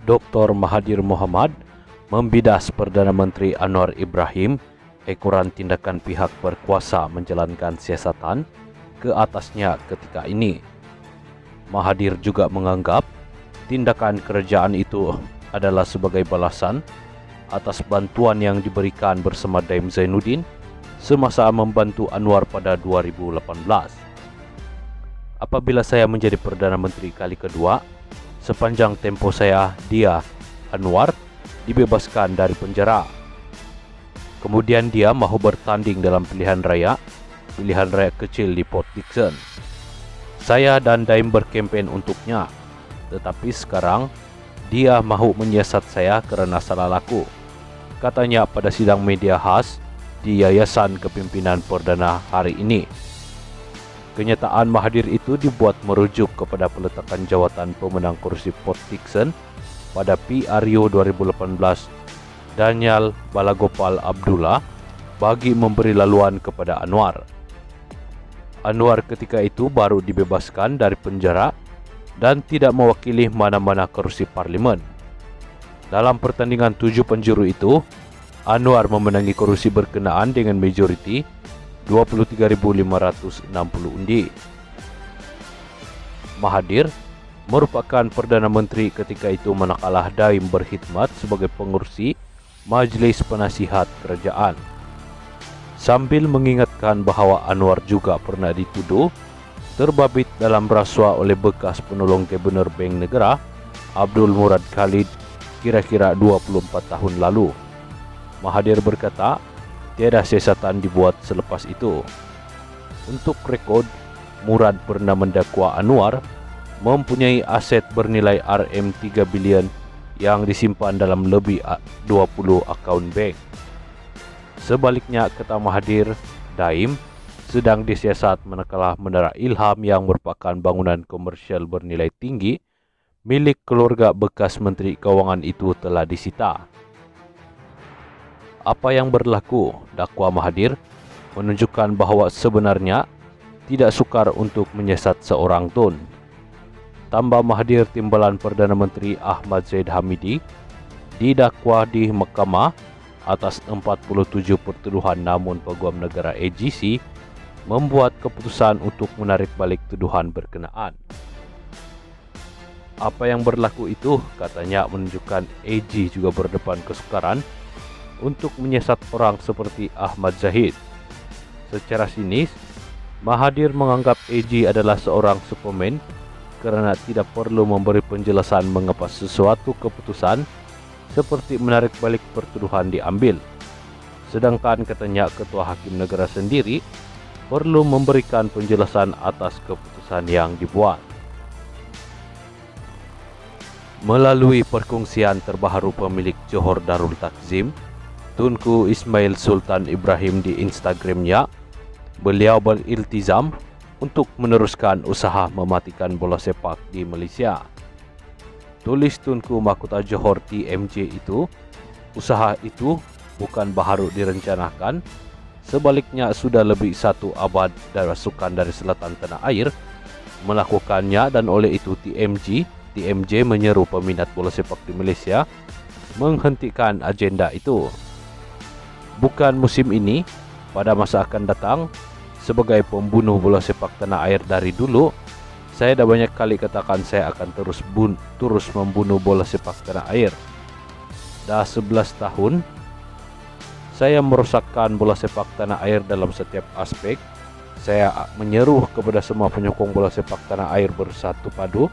Dr. Mahathir Mohamad membidas Perdana Menteri Anwar Ibrahim ekoran tindakan pihak berkuasa menjalankan siasatan ke atasnya ketika ini. Mahathir juga menganggap tindakan kerajaan itu adalah sebagai balasan atas bantuan yang diberikan bersama Daim Zainuddin semasa membantu Anwar pada 2018. Apabila saya menjadi Perdana Menteri kali kedua, sepanjang tempo saya, Anwar, dibebaskan dari penjara. Kemudian dia mahu bertanding dalam pilihan raya kecil di Port Dickson. Saya dan Daim berkempen untuknya, tetapi sekarang dia mahu menyiasat saya kerana salah laku, katanya pada sidang media khas di Yayasan Kepimpinan Perdana hari ini. Kenyataan Mahathir itu dibuat merujuk kepada peletakan jawatan pemenang kursi Port Dickson pada PRU 2018 Daniel Balagopal Abdullah bagi memberi laluan kepada Anwar. Anwar ketika itu baru dibebaskan dari penjara dan tidak mewakili mana-mana kursi parlimen. Dalam pertandingan 7 penjuru itu, Anwar memenangi kursi berkenaan dengan majoriti 23.560 undi. Mahathir merupakan Perdana Menteri ketika itu manakala Daim berkhidmat sebagai pengurusi Majlis Penasihat Kerajaan. Sambil mengingatkan bahawa Anwar juga pernah dituduh terbabit dalam rasuah oleh bekas penolong Gubernur Bank Negara Abdul Murad Khalid kira-kira 24 tahun lalu. Mahathir berkata, tiada siasatan dibuat selepas itu. Untuk rekod, Murad pernah mendakwa Anwar mempunyai aset bernilai RM3 bilion yang disimpan dalam lebih 20 akaun bank. Sebaliknya, kata Mahathir, Daim sedang disiasat manakala Menara Ilham yang merupakan bangunan komersial bernilai tinggi milik keluarga bekas Menteri Keuangan itu telah disita. Apa yang berlaku, dakwa Mahathir, menunjukkan bahawa sebenarnya tidak sukar untuk menyiasat seorang tun. Tambah Mahathir, timbalan Perdana Menteri Ahmad Zahid Hamidi didakwa di mahkamah atas 47 pertuduhan, namun Peguam Negara AGC membuat keputusan untuk menarik balik tuduhan berkenaan. Apa yang berlaku itu, katanya, menunjukkan AG juga berdepan kesukaran untuk menyiasat orang seperti Ahmad Zahid. Secara sinis, Mahathir menganggap AG adalah seorang Superman kerana tidak perlu memberi penjelasan mengapa sesuatu keputusan seperti menarik balik pertuduhan diambil. Sedangkan katanya Ketua Hakim Negara sendiri perlu memberikan penjelasan atas keputusan yang dibuat. Melalui perkongsian terbaru pemilik Johor Darul Takzim, Tunku Ismail Sultan Ibrahim di Instagramnya, beliau beriltizam untuk meneruskan usaha mematikan bola sepak di Malaysia. Tulis Tunku Mahkota Johor TMJ itu, usaha itu bukan baru direncanakan, sebaliknya sudah lebih 1 abad dari sukan dari selatan tanah air melakukannya, dan oleh itu TMJ menyeru peminat bola sepak di Malaysia menghentikan agenda itu. Bukan musim ini, pada masa akan datang, sebagai pembunuh bola sepak tanah air dari dulu, saya dah banyak kali katakan saya akan terus membunuh bola sepak tanah air. Dah 11 tahun, saya merosakkan bola sepak tanah air dalam setiap aspek. Saya menyeru kepada semua penyokong bola sepak tanah air bersatu padu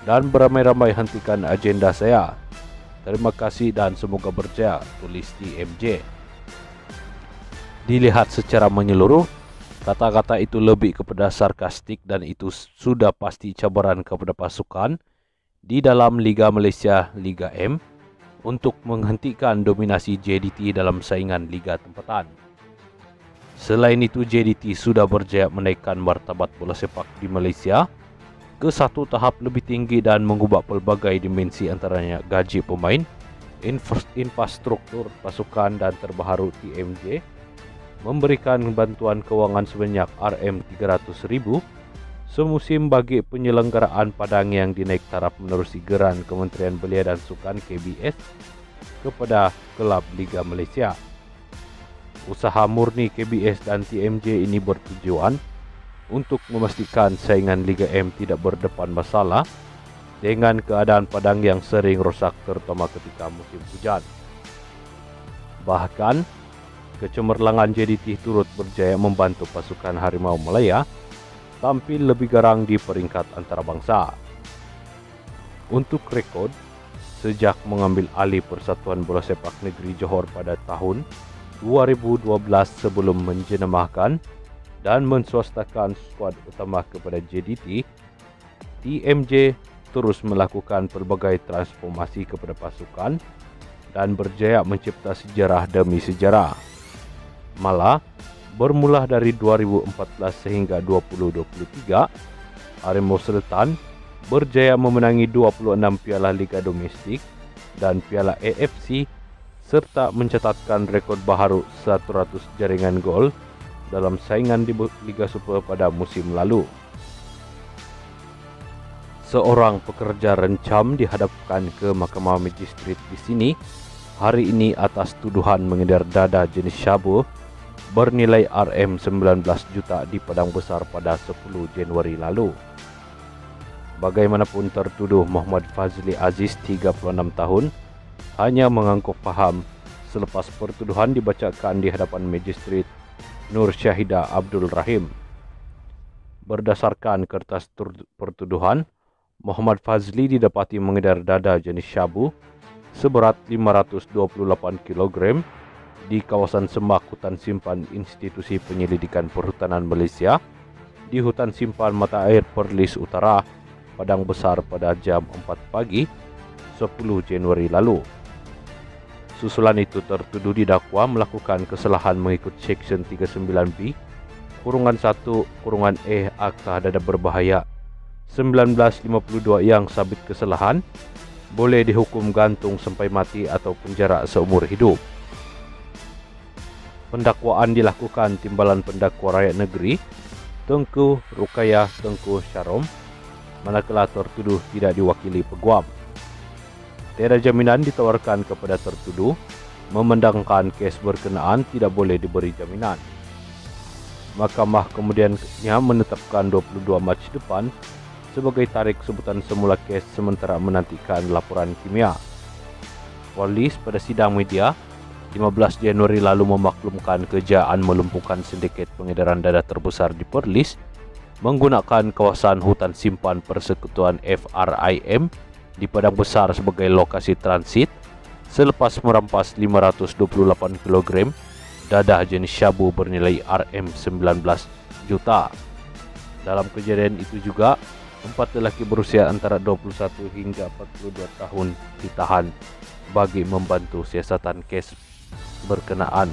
dan beramai-ramai hentikan agenda saya. Terima kasih dan semoga berjaya, tulis TMJ. Dilihat secara menyeluruh, kata-kata itu lebih kepada sarkastik dan itu sudah pasti cabaran kepada pasukan di dalam Liga Malaysia Liga M untuk menghentikan dominasi JDT dalam saingan Liga Tempatan. Selain itu, JDT sudah berjaya menaikkan martabat bola sepak di Malaysia ke satu tahap lebih tinggi dan mengubah pelbagai dimensi antaranya gaji pemain, infrastruktur pasukan dan terbaru TMJ memberikan bantuan kewangan sebanyak RM300,000 semusim bagi penyelenggaraan padang yang dinaik taraf menerusi geran Kementerian Belia dan Sukan KBS kepada kelab Liga Malaysia. Usaha murni KBS dan TMJ ini bertujuan untuk memastikan saingan Liga M tidak berdepan masalah dengan keadaan padang yang sering rosak terutama ketika musim hujan. Bahkan, kecemerlangan JDT turut berjaya membantu pasukan Harimau Malaya tampil lebih garang di peringkat antarabangsa. Untuk rekod, sejak mengambil alih Persatuan Bola Sepak Negeri Johor pada tahun 2012 sebelum menjenamahkan dan menswastakan skuad utama kepada JDT, TMJ terus melakukan pelbagai transformasi kepada pasukan dan berjaya mencipta sejarah demi sejarah. Malah, bermula dari 2014 sehingga 2023, Harimau Sultan berjaya memenangi 26 piala Liga Domestik dan piala AFC serta mencatatkan rekod baharu 100 jaringan gol dalam saingan di Liga Super pada musim lalu. Seorang pekerja rencam dihadapkan ke Mahkamah Magistrat di sini hari ini atas tuduhan mengedar dada jenis syabu bernilai RM19 juta di Padang Besar pada 10 Januari lalu. Bagaimanapun tertuduh Muhammad Fazli Aziz 36 tahun hanya mengaku faham selepas pertuduhan dibacakan di hadapan Magistrat Nur Syahida Abdul Rahim. Berdasarkan kertas pertuduhan, Muhammad Fazli didapati mengedar dada jenis syabu seberat 528 kg di kawasan Semak Hutan Simpan Institusi Penyelidikan Perhutanan Malaysia di Hutan Simpan Mata Air Perlis Utara, Padang Besar pada jam 4 pagi 10 Januari lalu. Susulan itu tertuduh didakwa melakukan kesalahan mengikut Seksyen 39B (1) Akta Dada Berbahaya 1952 yang sabit kesalahan boleh dihukum gantung sampai mati atau penjara seumur hidup. Pendakwaan dilakukan Timbalan Pendakwa Rakyat Negeri Tengku Rukayah Tengku Syarom, manakala tertuduh tidak diwakili peguam. Tiada jaminan ditawarkan kepada tertuduh, memandangkan kes berkenaan tidak boleh diberi jaminan. Mahkamah kemudiannya menetapkan 22 Mac depan sebagai tarikh sebutan semula kes sementara menantikan laporan kimia. Polis pada sidang media 15 Januari lalu memaklumkan kejayaan melumpuhkan sindiket pengedaran dada terbesar di Perlis menggunakan kawasan hutan simpan Persekutuan FRIM di Padang Besar sebagai lokasi transit selepas merampas 528 kg dadah jenis syabu bernilai RM19 juta. Dalam kejadian itu juga, 4 lelaki berusia antara 21 hingga 42 tahun ditahan bagi membantu siasatan kes berkenaan.